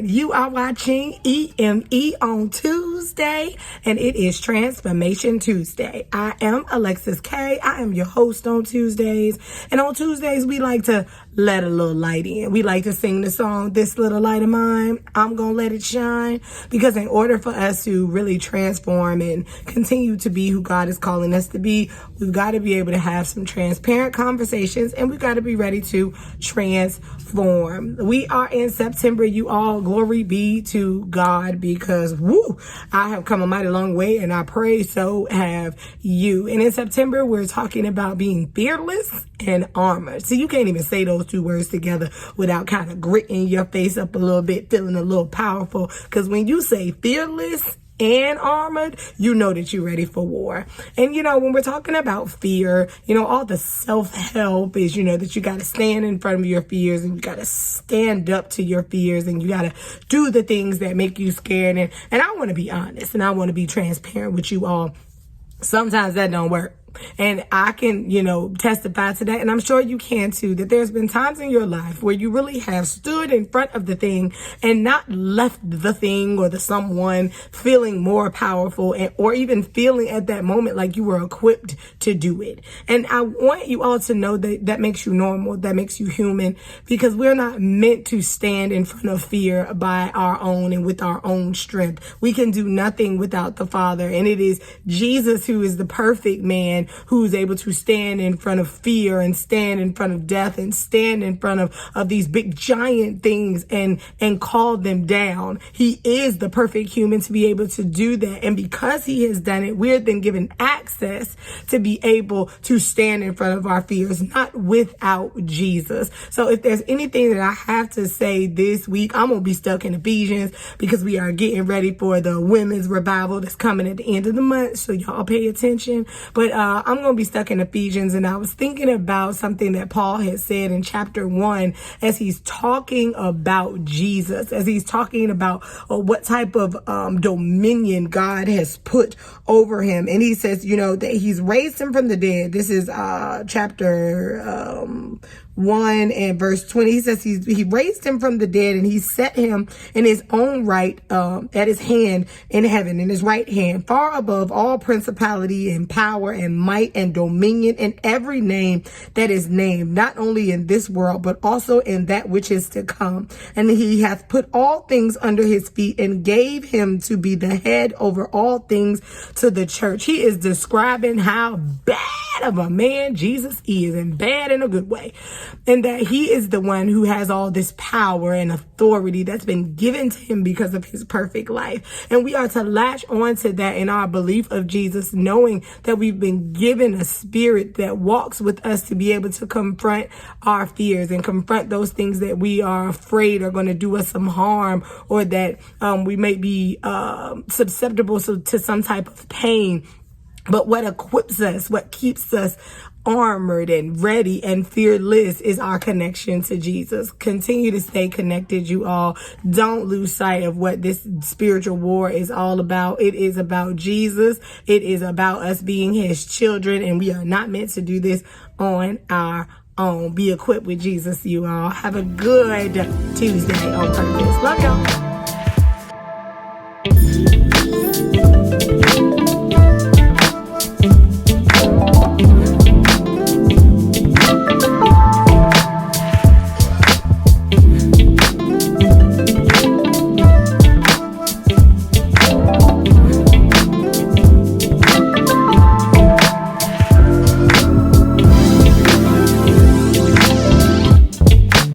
You are watching EME on Tuesday, and it is Transformation Tuesday. I am Alexis K. I am your host on Tuesdays, and on Tuesdays we like to let a little light in. We like to sing the song, "This Little Light of Mine, I'm gonna let it shine," because in order for us to really transform and continue to be who God is calling us to be, we've got to be able to have some transparent conversations, and we've got to be ready to transform. We are in September, you all. Glory be to God, because I have come a mighty long way, and I pray so have you. And in September, we're talking about being fearless and armored. So you can't even say those two words together without kind of gritting your face up a little bit, feeling a little powerful. Because when you say fearless and armored, you know that you're ready for war. And when we're talking about fear, all the self-help is, that you got to stand in front of your fears, and you got to stand up to your fears, and you got to do the things that make you scared. And I want to be honest, and I want to be transparent with you all. Sometimes that don't work. And I can, testify to that. And I'm sure you can too, that there's been times in your life where you really have stood in front of the thing and not left the thing or the someone feeling more powerful, or even feeling at that moment like you were equipped to do it. And I want you all to know that that makes you normal, that makes you human, because we're not meant to stand in front of fear by our own and with our own strength. We can do nothing without the Father. And it is Jesus who is the perfect man, who's able to stand in front of fear and stand in front of death and stand in front of these big giant things and call them down. He is the perfect human to be able to do that. And because he has done it, we're then given access to be able to stand in front of our fears, not without Jesus. So if there's anything that I have to say this week, I'm going to be stuck in Ephesians, because we are getting ready for the women's revival that's coming at the end of the month. So y'all pay attention. But I'm going to be stuck in Ephesians, and I was thinking about something that Paul had said in chapter 1 as he's talking about Jesus, as he's talking about what type of dominion God has put over him. And he says, that he's raised him from the dead. This is chapter 1 and verse 20. He says he raised him from the dead, and he set him in his own right, at his hand in heaven, in his right hand, far above all principality and power and might and dominion and every name that is named, not only in this world, but also in that which is to come. And he hath put all things under his feet and gave him to be the head over all things to the church. He is describing how bad of a man Jesus is, and bad in a good way. And that he is the one who has all this power and authority that's been given to him because of his perfect life. And we are to latch on to that in our belief of Jesus, knowing that we've been given a spirit that walks with us to be able to confront our fears and confront those things that we are afraid are going to do us some harm, or that we may be susceptible to some type of pain. But what equips us, what keeps us armored and ready and fearless, is our connection to Jesus. Continue to stay connected, you all. Don't lose sight of what this spiritual war is all about. It is about Jesus. It is about us being his children, and we are not meant to do this on our own. Be equipped with Jesus, you all. Have a good Tuesday on purpose. Love y'all.